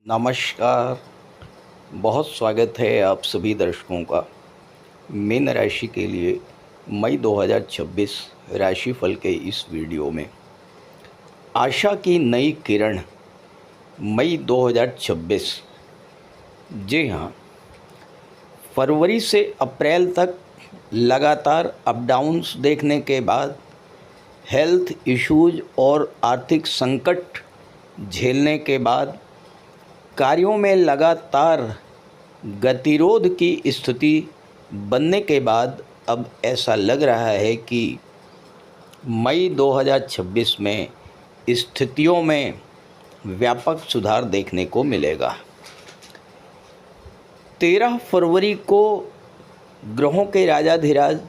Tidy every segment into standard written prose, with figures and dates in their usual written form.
नमस्कार। बहुत स्वागत है आप सभी दर्शकों का मीन राशि के लिए मई 2026 राशिफल के इस वीडियो में। आशा की नई किरण मई 2026। जी हाँ, फरवरी से अप्रैल तक लगातार अप डाउन्स देखने के बाद हेल्थ इश्यूज और आर्थिक संकट झेलने के बाद कार्यों में लगातार गतिरोध की स्थिति बनने के बाद अब ऐसा लग रहा है कि मई 2026 में स्थितियों में व्यापक सुधार देखने को मिलेगा। 13 फरवरी को ग्रहों के राजाधिराज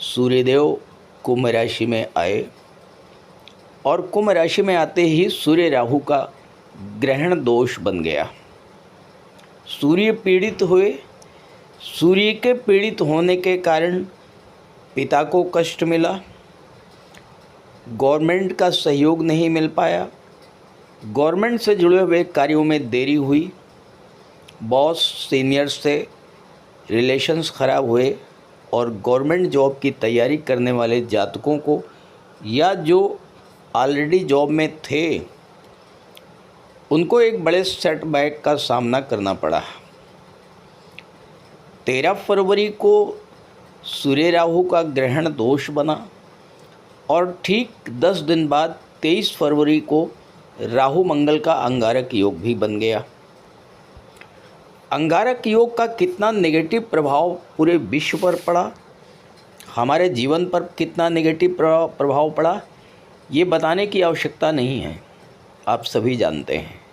सूर्यदेव कुंभ राशि में आए और कुंभ राशि में आते ही सूर्य राहु का ग्रहण दोष बन गया। सूर्य पीड़ित हुए। सूर्य के पीड़ित होने के कारण पिता को कष्ट मिला, गवर्नमेंट का सहयोग नहीं मिल पाया, गवर्नमेंट से जुड़े हुए कार्यों में देरी हुई, बॉस सीनियर्स से रिलेशंस ख़राब हुए और गवर्नमेंट जॉब की तैयारी करने वाले जातकों को या जो ऑलरेडी जॉब में थे उनको एक बड़े सेटबैक का सामना करना पड़ा। 13 फरवरी को सूर्य राहु का ग्रहण दोष बना और ठीक 10 दिन बाद 23 फरवरी को राहु मंगल का अंगारक योग भी बन गया। अंगारक योग का कितना नेगेटिव प्रभाव पूरे विश्व पर पड़ा, हमारे जीवन पर कितना नेगेटिव प्रभाव पड़ा, ये बताने की आवश्यकता नहीं है, आप सभी जानते हैं।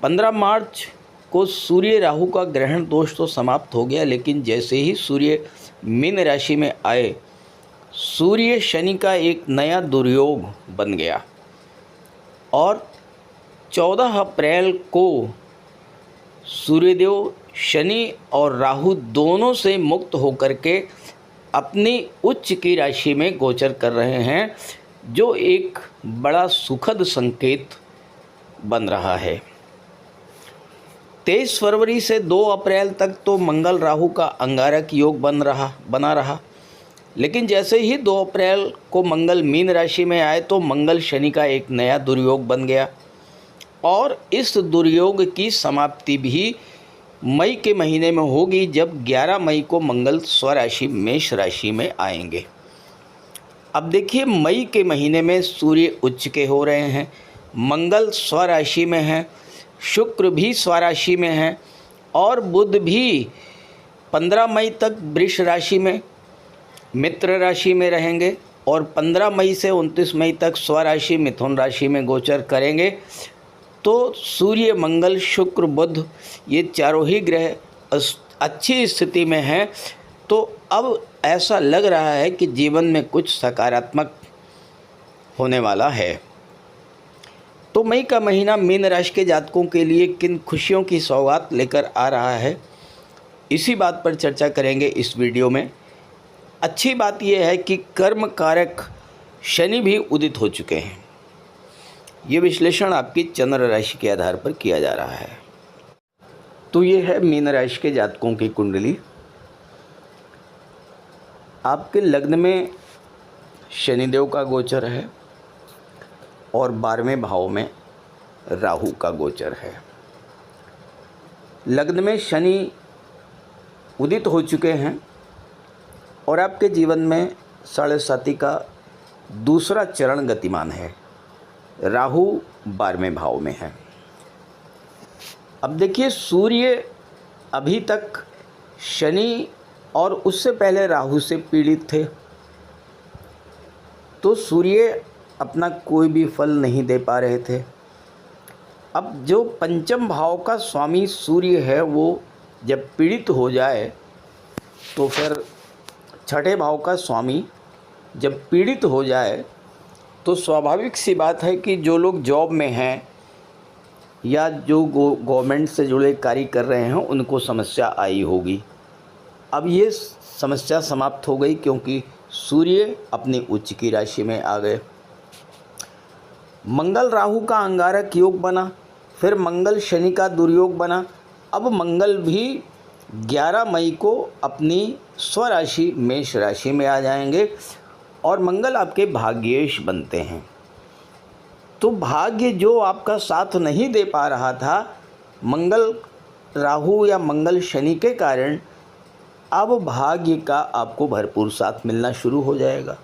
15 मार्च को सूर्य राहु का ग्रहण दोष तो समाप्त हो गया, लेकिन जैसे ही सूर्य मीन राशि में आए, सूर्य शनि का एक नया दुर्योग बन गया और 14 अप्रैल को सूर्यदेव शनि और राहु दोनों से मुक्त होकर के अपनी उच्च की राशि में गोचर कर रहे हैं, जो एक बड़ा सुखद संकेत बन रहा है। 23 फरवरी से 2 अप्रैल तक तो मंगल राहु का अंगारक योग बना रहा, लेकिन जैसे ही 2 अप्रैल को मंगल मीन राशि में आए तो मंगल शनि का एक नया दुर्योग बन गया और इस दुर्योग की समाप्ति भी मई के महीने में होगी, जब 11 मई को मंगल स्वराशि मेष राशि में आएंगे। अब देखिए, मई के महीने में सूर्य उच्च के हो रहे हैं, मंगल स्वराशि में है, शुक्र भी स्वराशि में है और बुध भी 15 मई तक वृष राशि में मित्र राशि में रहेंगे और 15 मई से 29 मई तक स्वराशि मिथुन राशि में गोचर करेंगे। तो सूर्य, मंगल, शुक्र, बुध ये चारों ही ग्रह अच्छी स्थिति में हैं। तो अब ऐसा लग रहा है कि जीवन में कुछ सकारात्मक होने वाला है। तो मई का महीना मीन राशि के जातकों के लिए किन खुशियों की सौगात लेकर आ रहा है, इसी बात पर चर्चा करेंगे इस वीडियो में। अच्छी बात यह है कि कर्म कारक शनि भी उदित हो चुके हैं। ये विश्लेषण आपकी चंद्र राशि के आधार पर किया जा रहा है। तो ये है मीन राशि के जातकों की कुंडली। आपके लग्न में शनिदेव का गोचर है और 12वें भाव में राहु का गोचर है। लग्न में शनि उदित हो चुके हैं और आपके जीवन में साढ़े साती का दूसरा चरण गतिमान है। राहु 12वें भाव में है। अब देखिए, सूर्य अभी तक शनि और उससे पहले राहु से पीड़ित थे, तो सूर्य अपना कोई भी फल नहीं दे पा रहे थे। अब जो पंचम भाव का स्वामी सूर्य है, वो जब पीड़ित हो जाए तो फिर छठे भाव का स्वामी जब पीड़ित हो जाए तो स्वाभाविक सी बात है कि जो लोग जॉब में हैं या जो गवर्नमेंट से जुड़े कार्य कर रहे हैं उनको समस्या आई होगी। अब ये समस्या समाप्त हो गई क्योंकि सूर्य अपनी उच्च की राशि में आ गए। मंगल राहु का अंगारक योग बना, फिर मंगल शनि का दुर्योग बना। अब मंगल भी 11 मई को अपनी स्वराशि मेष राशि में आ जाएंगे और मंगल आपके भाग्येश बनते हैं। तो भाग्य जो आपका साथ नहीं दे पा रहा था मंगल राहु या मंगल शनि के कारण, अब भाग्य का आपको भरपूर साथ मिलना शुरू हो जाएगा।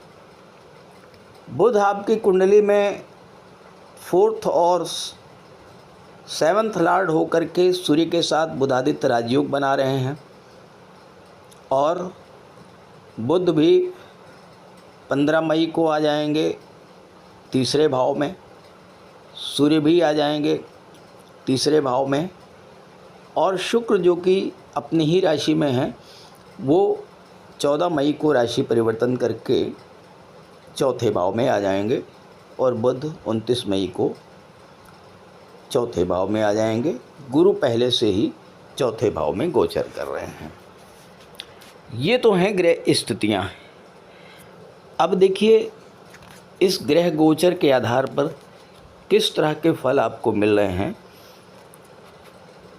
बुध आपकी कुंडली में 4th और 7th लॉर्ड होकर के सूर्य के साथ बुधादित्य राजयोग बना रहे हैं और बुध भी 15 मई को आ जाएंगे तीसरे भाव में, सूर्य भी आ जाएंगे तीसरे भाव में और शुक्र जो कि अपनी ही राशि में है वो 14 मई को राशि परिवर्तन करके चौथे भाव में आ जाएंगे और बुध 29 मई को चौथे भाव में आ जाएंगे। गुरु पहले से ही चौथे भाव में गोचर कर रहे हैं। ये तो हैं ग्रह स्थितियाँ। अब देखिए इस ग्रह गोचर के आधार पर किस तरह के फल आपको मिल रहे हैं,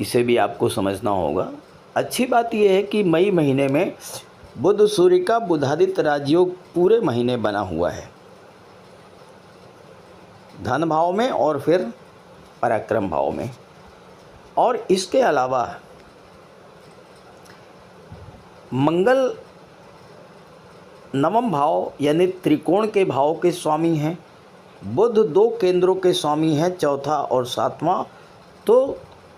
इसे भी आपको समझना होगा। अच्छी बात यह है कि मई महीने में बुध सूर्य का बुधादित्य राजयोग पूरे महीने बना हुआ है धन भाव में और फिर पराक्रम भाव में। और इसके अलावा मंगल नवम भाव यानी त्रिकोण के भाव के स्वामी हैं, बुध 2 केंद्रों के स्वामी हैं, चौथा और 7वां। तो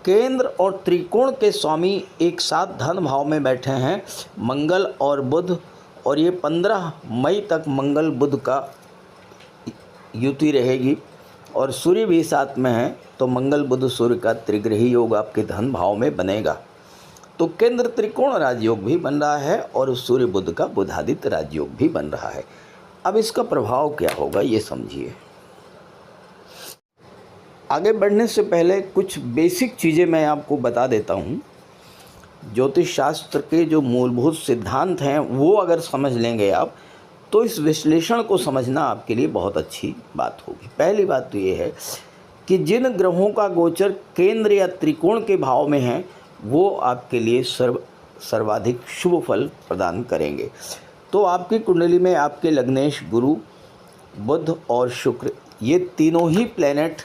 केंद्र और त्रिकोण के स्वामी एक साथ धन भाव में बैठे हैं मंगल और बुध, और ये 15 मई तक मंगल बुध का युति रहेगी और सूर्य भी साथ में है। तो मंगल बुध सूर्य का त्रिग्रही योग आपके धन भाव में बनेगा। तो केंद्र त्रिकोण राजयोग भी बन रहा है और सूर्य बुध का बुधादित्य राजयोग भी बन रहा है। अब इसका प्रभाव क्या होगा ये समझिए। आगे बढ़ने से पहले कुछ बेसिक चीज़ें मैं आपको बता देता हूँ। ज्योतिष शास्त्र के जो मूलभूत सिद्धांत हैं वो अगर समझ लेंगे आप तो इस विश्लेषण को समझना आपके लिए बहुत अच्छी बात होगी। पहली बात तो ये है कि जिन ग्रहों का गोचर केंद्र या त्रिकोण के भाव में है वो आपके लिए सर्वाधिक शुभ फल प्रदान करेंगे। तो आपकी कुंडली में आपके लग्नेश गुरु, बुध और शुक्र ये तीनों ही प्लैनेट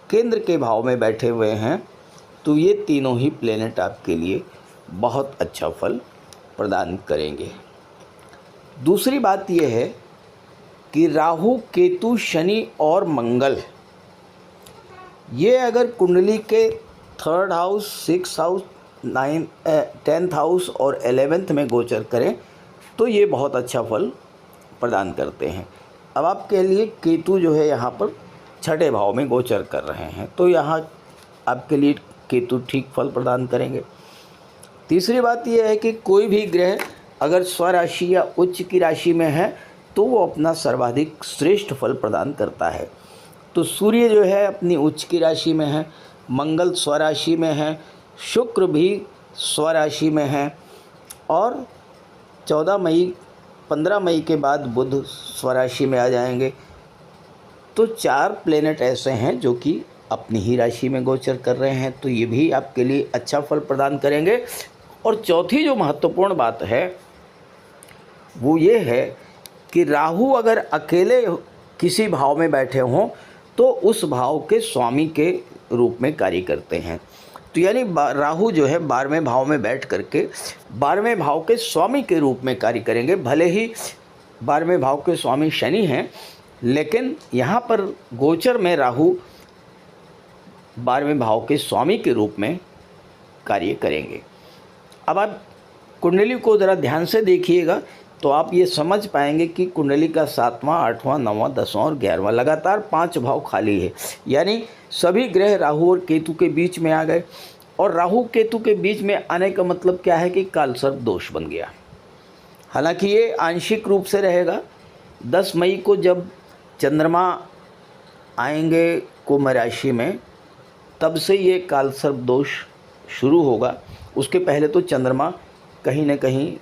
केंद्र के भाव में बैठे हुए हैं। तो ये तीनों ही प्लैनेट आपके लिए बहुत अच्छा फल प्रदान करेंगे। दूसरी बात यह है कि राहु, केतु, शनि और मंगल ये अगर कुंडली के 3rd house, 6th house, 10th house और 11th में गोचर करें तो ये बहुत अच्छा फल प्रदान करते हैं। अब आप कह लिए केतु जो है यहाँ पर 6ठे भाव में गोचर कर रहे हैं तो यहाँ आपके लिए केतु ठीक फल प्रदान करेंगे। तीसरी बात यह है कि कोई भी ग्रह अगर स्वराशि या उच्च की राशि में है तो वो अपना सर्वाधिक श्रेष्ठ फल प्रदान करता है। तो सूर्य जो है अपनी उच्च की राशि में है, मंगल स्वराशि में है, शुक्र भी स्वराशि में है और 15 मई के बाद बुध स्वराशि में आ जाएंगे। तो 4 प्लैनेट ऐसे हैं जो कि अपनी ही राशि में गोचर कर रहे हैं तो ये भी आपके लिए अच्छा फल प्रदान करेंगे। और चौथी जो महत्वपूर्ण बात है वो ये है कि राहु अगर अकेले किसी भाव में बैठे हों तो उस भाव के स्वामी के रूप में कार्य करते हैं। तो यानी राहु जो है 12वें भाव में बैठ करके 12वें भाव के स्वामी के रूप में कार्य करेंगे। भले ही 12वें भाव के स्वामी शनि हैं लेकिन यहाँ पर गोचर में राहु 12वें भाव के स्वामी के रूप में कार्य करेंगे। अब आप कुंडली को ज़रा ध्यान से देखिएगा तो आप ये समझ पाएंगे कि कुंडली का 7वां, 8वां, 9वां, 10वां और 11वां लगातार 5 भाव खाली है। यानी सभी ग्रह राहु और केतु के बीच में आ गए और राहु केतु के बीच में आने का मतलब क्या है कि कालसर्प दोष बन गया। हालांकि ये आंशिक रूप से रहेगा। 10 मई को जब चंद्रमा आएंगे कुंभ राशि में तब से ये कालसर्प दोष शुरू होगा। उसके पहले तो चंद्रमा कहीं न कहीं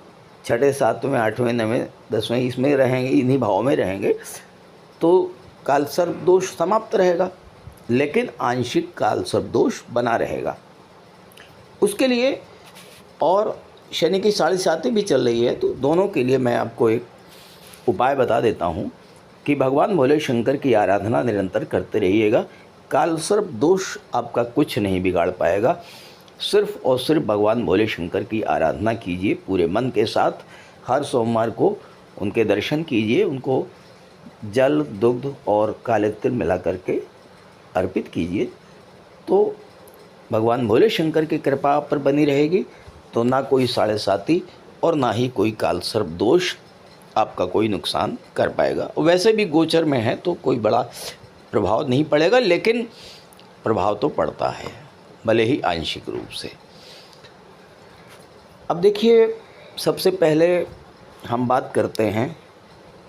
6ठे, 7वें, 8वें, 9वें, 10वें इसमें रहेंगे, इन्हीं भाव में रहेंगे तो कालसर्प दोष समाप्त रहेगा। लेकिन आंशिक काल सर्प दोष बना रहेगा। उसके लिए और शनि की साढ़े साथी भी चल रही है, तो दोनों के लिए मैं आपको एक उपाय बता देता हूँ कि भगवान भोले शंकर की आराधना निरंतर करते रहिएगा। काल सर्प दोष आपका कुछ नहीं बिगाड़ पाएगा। सिर्फ और सिर्फ भगवान भोले शंकर की आराधना कीजिए पूरे मन के साथ। हर सोमवार को उनके दर्शन कीजिए, उनको जल, दुग्ध और काले तिल मिला करके अर्पित कीजिए, तो भगवान भोले शंकर की कृपा आप पर बनी रहेगी। तो ना कोई साढ़े साती और ना ही कोई काल सर्प दोष आपका कोई नुकसान कर पाएगा। वैसे भी गोचर में है तो कोई बड़ा प्रभाव नहीं पड़ेगा, लेकिन प्रभाव तो पड़ता है, भले ही आंशिक रूप से। अब देखिए, सबसे पहले हम बात करते हैं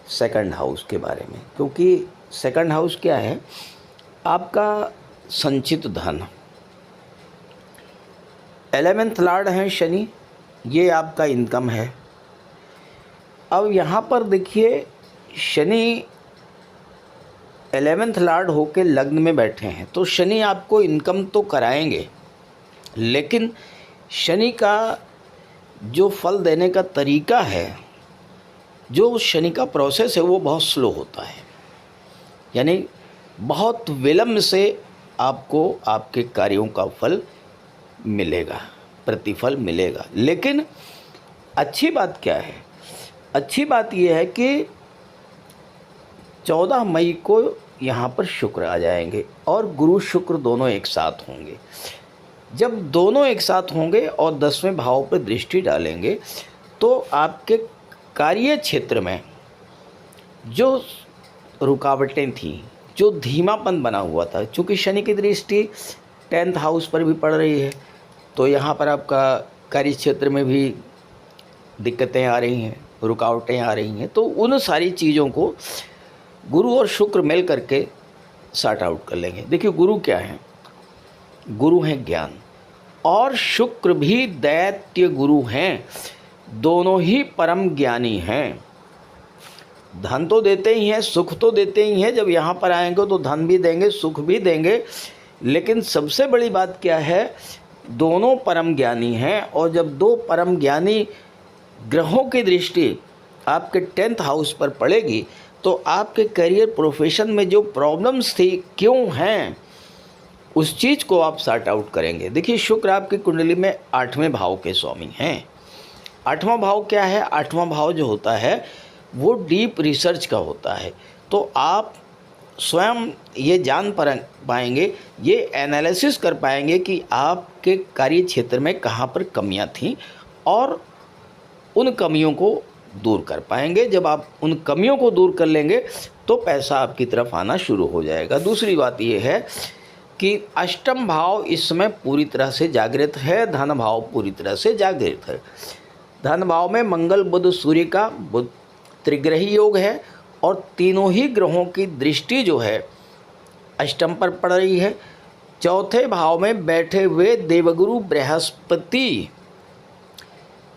सेकंड हाउस के बारे में, क्योंकि सेकंड हाउस क्या है? आपका संचित धन। 11th लॉर्ड हैं शनि, ये आपका इनकम है। अब यहाँ पर देखिए, शनि 11th लॉर्ड होके लग्न में बैठे हैं, तो शनि आपको इनकम तो कराएंगे, लेकिन शनि का जो फल देने का तरीका है, जो शनि का प्रोसेस है, वो बहुत स्लो होता है। यानी बहुत विलम्ब से आपको आपके कार्यों का फल मिलेगा, प्रतिफल मिलेगा। लेकिन अच्छी बात क्या है? अच्छी बात यह है कि 14 मई को यहाँ पर शुक्र आ जाएंगे और गुरु शुक्र दोनों एक साथ होंगे। जब दोनों एक साथ होंगे और 10वें भाव पर दृष्टि डालेंगे, तो आपके कार्य क्षेत्र में जो रुकावटें थीं, जो धीमापन बना हुआ था, चूँकि शनि की दृष्टि 10th हाउस पर भी पड़ रही है, तो यहाँ पर आपका कार्य क्षेत्र में भी दिक्कतें आ रही हैं, रुकावटें आ रही हैं। तो उन सारी चीज़ों को गुरु और शुक्र मिल करके सॉर्ट आउट कर लेंगे। देखिए, गुरु क्या है? गुरु हैं ज्ञान, और शुक्र भी दैत्य गुरु हैं। दोनों ही परम ज्ञानी हैं। धन तो देते ही हैं, सुख तो देते ही हैं। जब यहाँ पर आएंगे तो धन भी देंगे, सुख भी देंगे, लेकिन सबसे बड़ी बात क्या है? दोनों परम ज्ञानी हैं। और जब दो परम ज्ञानी ग्रहों की दृष्टि आपके 10th हाउस पर पड़ेगी, तो आपके करियर, प्रोफेशन में जो प्रॉब्लम्स थी, क्यों हैं, उस चीज़ को आप सॉर्ट आउट करेंगे। देखिए, शुक्र आपकी कुंडली में 8वें भाव के स्वामी हैं। 8वां भाव क्या है? 8वां भाव जो होता है वो डीप रिसर्च का होता है। तो आप स्वयं ये जान पाएंगे, ये एनालिसिस कर पाएंगे कि आपके कार्य क्षेत्र में कहाँ पर कमियां थीं, और उन कमियों को दूर कर पाएंगे। जब आप उन कमियों को दूर कर लेंगे, तो पैसा आपकी तरफ आना शुरू हो जाएगा। दूसरी बात ये है कि 8म भाव इस समय पूरी तरह से जागृत है, धन भाव पूरी तरह से जागृत है। धन भाव में मंगल, बुध, सूर्य का बुध त्रिग्रही योग है, और तीनों ही ग्रहों की दृष्टि जो है 8म पर पड़ रही है। चौथे भाव में बैठे हुए देवगुरु बृहस्पति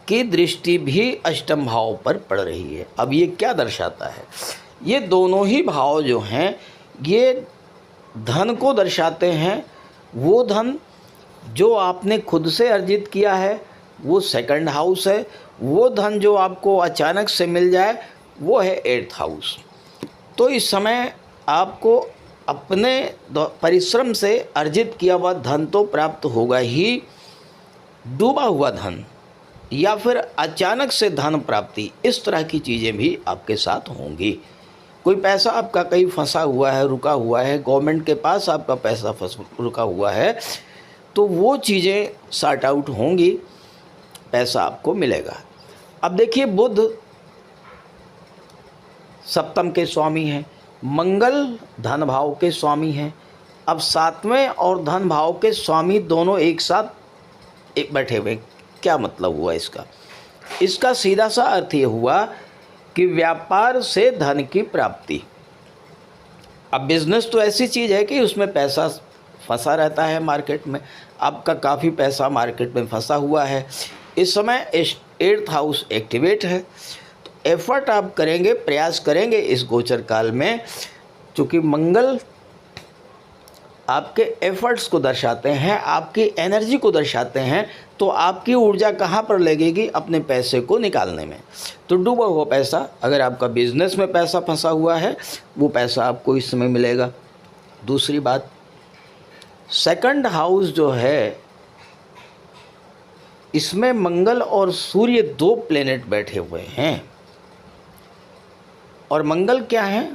की दृष्टि भी 8म भाव पर पड़ रही है। अब ये क्या दर्शाता है? ये दोनों ही भाव जो हैं, ये धन को दर्शाते हैं। वो धन जो आपने खुद से अर्जित किया है, वो 2nd हाउस है। वो धन जो आपको अचानक से मिल जाए, वो है 8th हाउस। तो इस समय आपको अपने परिश्रम से अर्जित किया हुआ धन तो प्राप्त होगा ही, डूबा हुआ धन या फिर अचानक से धन प्राप्ति, इस तरह की चीज़ें भी आपके साथ होंगी। कोई पैसा आपका कहीं फंसा हुआ है, रुका हुआ है, गवर्नमेंट के पास आपका पैसा रुका हुआ है, तो वो चीज़ें सॉर्ट आउट होंगी, पैसा आपको मिलेगा। अब देखिए, बुध 7म के स्वामी हैं, मंगल धन भाव के स्वामी हैं। अब 7वें और धन भाव के स्वामी दोनों एक साथ बैठे हुए, क्या मतलब हुआ इसका? इसका सीधा सा अर्थ ये हुआ कि व्यापार से धन की प्राप्ति। अब बिजनेस तो ऐसी चीज़ है कि उसमें पैसा फंसा रहता है मार्केट में। आपका काफ़ी पैसा मार्केट में फंसा हुआ है। इस समय 8th हाउस एक्टिवेट है, तो एफर्ट आप करेंगे, प्रयास करेंगे इस गोचर काल में, चूँकि मंगल आपके एफर्ट्स को दर्शाते हैं, आपकी एनर्जी को दर्शाते हैं। तो आपकी ऊर्जा कहाँ पर लगेगी? अपने पैसे को निकालने में। तो डूबा हुआ पैसा, अगर आपका बिजनेस में पैसा फंसा हुआ है, वो पैसा आपको इस समय मिलेगा। दूसरी बात, सेकंड हाउस जो है, इसमें मंगल और सूर्य 2 प्लेनेट बैठे हुए हैं। और मंगल क्या है?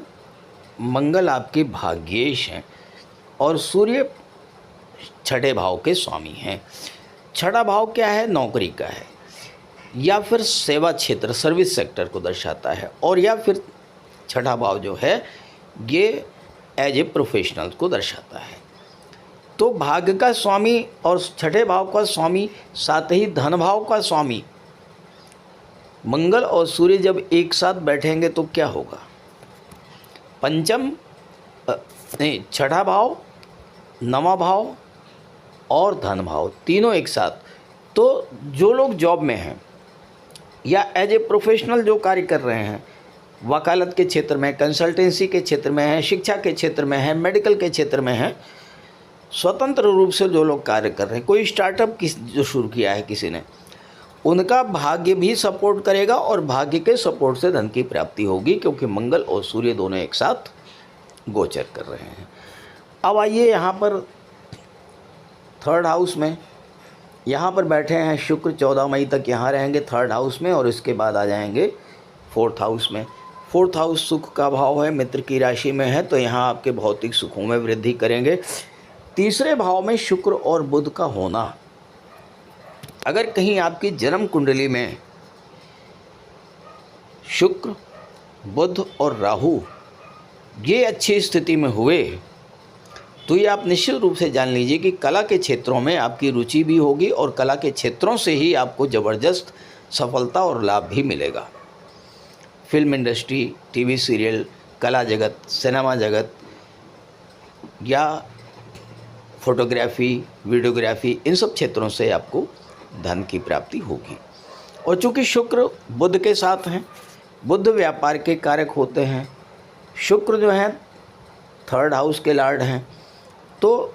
मंगल आपके भाग्येश हैं और सूर्य छठे भाव के स्वामी हैं। छठा भाव क्या है? नौकरी का है, या फिर सेवा क्षेत्र, सर्विस सेक्टर को दर्शाता है। और या फिर छठा भाव जो है ये एज ए प्रोफेशनल को दर्शाता है। तो भाग्य का स्वामी और छठे भाव का स्वामी, साथ ही धन भाव का स्वामी मंगल और सूर्य जब एक साथ बैठेंगे तो क्या होगा? छठा भाव, नवा भाव और धन भाव तीनों एक साथ। तो जो लोग जॉब में हैं या एज ए प्रोफेशनल जो कार्य कर रहे हैं, वकालत के क्षेत्र में, कंसल्टेंसी के क्षेत्र में हैं, शिक्षा के क्षेत्र में हैं, मेडिकल के क्षेत्र में हैं, स्वतंत्र रूप से जो लोग कार्य कर रहे हैं, कोई स्टार्टअप जो शुरू किया है किसी ने, उनका भाग्य भी सपोर्ट करेगा और भाग्य के सपोर्ट से धन की प्राप्ति होगी, क्योंकि मंगल और सूर्य दोनों एक साथ गोचर कर रहे हैं। अब आइए यहाँ पर थर्ड हाउस में, यहाँ पर बैठे हैं शुक्र। 14 मई तक यहाँ रहेंगे थर्ड हाउस में और इसके बाद आ जाएंगे फोर्थ हाउस में। फोर्थ हाउस सुख का भाव है, मित्र की राशि में है, तो यहाँ आपके भौतिक सुखों में वृद्धि करेंगे। तीसरे भाव में शुक्र और बुध का होना, अगर कहीं आपकी जन्म कुंडली में शुक्र, बुध और राहु ये अच्छी स्थिति में हुए, तो ये आप निश्चित रूप से जान लीजिए कि कला के क्षेत्रों में आपकी रुचि भी होगी और कला के क्षेत्रों से ही आपको ज़बरदस्त सफलता और लाभ भी मिलेगा। फिल्म इंडस्ट्री, टीवी सीरियल, कला जगत, सिनेमा जगत या फोटोग्राफी, वीडियोग्राफी, इन सब क्षेत्रों से आपको धन की प्राप्ति होगी। और चूँकि शुक्र बुध के साथ हैं, बुध व्यापार के कारक होते हैं, शुक्र जो हैं थर्ड हाउस के लॉर्ड हैं, तो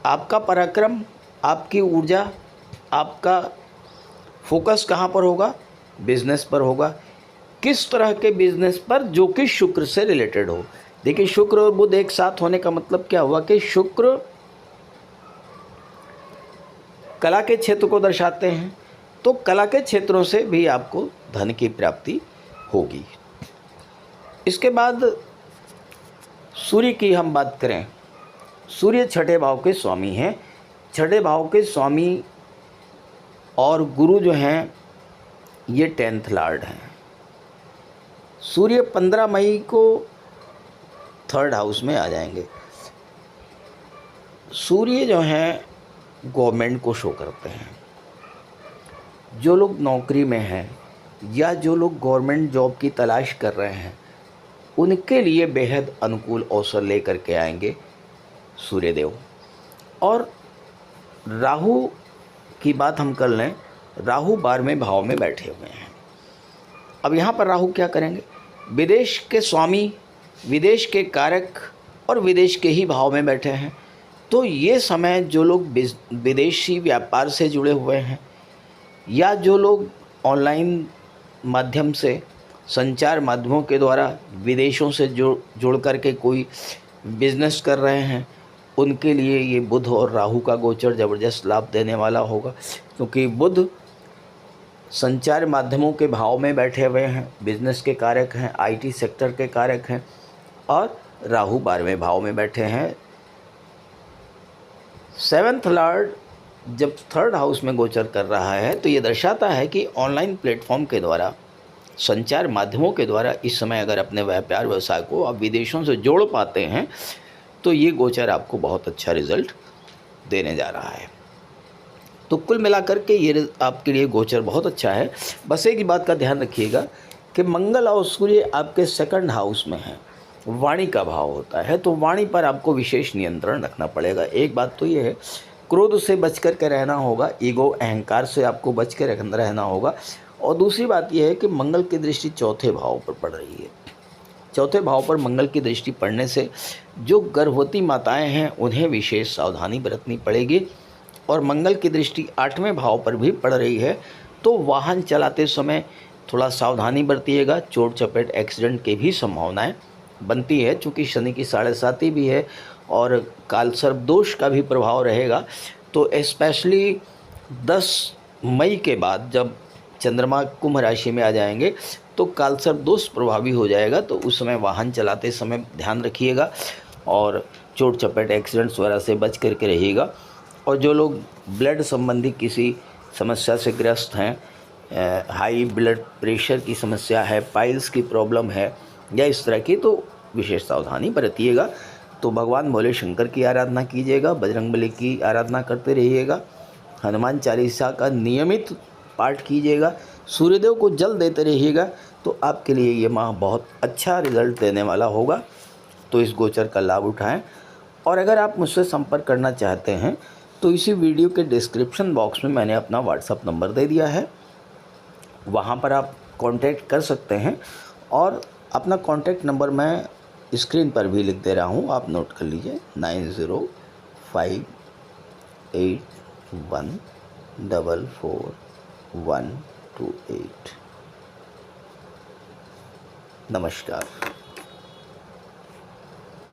आपका पराक्रम, आपकी ऊर्जा, आपका फोकस कहाँ पर होगा? बिजनेस पर होगा। किस तरह के बिजनेस पर? जो कि शुक्र से रिलेटेड हो। देखिए, शुक्र और बुध एक साथ होने का मतलब क्या हुआ कि शुक्र कला के क्षेत्र को दर्शाते हैं, तो कला के क्षेत्रों से भी आपको धन की प्राप्ति होगी। इसके बाद सूर्य की हम बात करें, सूर्य छठे भाव के स्वामी हैं। छठे भाव के स्वामी और गुरु जो हैं ये 10th लॉर्ड हैं। सूर्य 15 मई को थर्ड हाउस में आ जाएंगे। सूर्य जो हैं गवर्नमेंट को शो करते हैं। जो लोग नौकरी में हैं या जो लोग गवर्नमेंट जॉब की तलाश कर रहे हैं, उनके लिए बेहद अनुकूल अवसर लेकर के आएंगे सूर्यदेव। और राहु की बात हम कर लें, राहु 12वें भाव में बैठे हुए हैं। अब यहाँ पर राहु क्या करेंगे? विदेश के स्वामी, विदेश के कारक और विदेश के ही भाव में बैठे हैं। तो ये समय जो लोग विदेशी व्यापार से जुड़े हुए हैं या जो लोग ऑनलाइन माध्यम से, संचार माध्यमों के द्वारा विदेशों से जुड़ करके कोई बिजनेस कर रहे हैं, उनके लिए ये बुध और राहु का गोचर ज़बरदस्त लाभ देने वाला होगा। क्योंकि बुध संचार माध्यमों के भाव में बैठे हुए हैं, बिजनेस के कारक हैं, आईटी सेक्टर के कारक हैं, और राहु 12वें भाव में बैठे हैं। 7th लॉर्ड जब थर्ड हाउस में गोचर कर रहा है तो ये दर्शाता है कि ऑनलाइन प्लेटफॉर्म के द्वारा, संचार माध्यमों के द्वारा इस समय अगर अपने व्यापार व्यवसाय को आप विदेशों से जोड़ पाते हैं तो ये गोचर आपको बहुत अच्छा रिजल्ट देने जा रहा है। तो कुल मिलाकर के ये आपके लिए गोचर बहुत अच्छा है। बस एक ही बात का ध्यान रखिएगा कि मंगल और सूर्य आपके सेकंड हाउस में हैं, वाणी का भाव होता है, तो वाणी पर आपको विशेष नियंत्रण रखना पड़ेगा। एक बात तो ये है, क्रोध से बच कर के रहना होगा, ईगो, अहंकार से आपको बच के रहना होगा। और दूसरी बात यह है कि मंगल की दृष्टि चौथे भाव पर पड़ रही है, चौथे भाव पर मंगल की दृष्टि पड़ने से जो गर्भवती माताएं हैं उन्हें विशेष सावधानी बरतनी पड़ेगी। और मंगल की दृष्टि 8वें भाव पर भी पड़ रही है, तो वाहन चलाते समय थोड़ा सावधानी बरतिएगा। चोट चपेट एक्सीडेंट की भी संभावनाएं बनती है, चूँकि शनि की 7.5 भी है और काल सर्प दोष का भी प्रभाव रहेगा। तो स्पेशली 10 मई के बाद जब चंद्रमा कुंभ राशि में आ जाएंगे तो काल सर्प दोष प्रभावी हो जाएगा, तो उस समय वाहन चलाते समय ध्यान रखिएगा और चोट चपेट एक्सीडेंट्स वगैरह से बच करके रहिएगा। और जो लोग ब्लड संबंधी किसी समस्या से ग्रस्त हैं, हाई ब्लड प्रेशर की समस्या है, पाइल्स की प्रॉब्लम है या इस तरह की, तो विशेष सावधानी बरतिएगा। तो भगवान भोले शंकर की आराधना कीजिएगा, बजरंगबली की आराधना करते रहिएगा, हनुमान चालीसा का नियमित पाठ कीजिएगा, सूर्यदेव को जल देते रहिएगा, तो आपके लिए ये माह बहुत अच्छा रिजल्ट देने वाला होगा। तो इस गोचर का लाभ उठाएं। और अगर आप मुझसे संपर्क करना चाहते हैं तो इसी वीडियो के डिस्क्रिप्शन बॉक्स में मैंने अपना व्हाट्सअप नंबर दे दिया है, वहाँ पर आप कांटेक्ट कर सकते हैं। और अपना कांटेक्ट नंबर मैं स्क्रीन पर भी लिख दे रहा हूँ, आप नोट कर लीजिए, 9058144128। नमस्कार।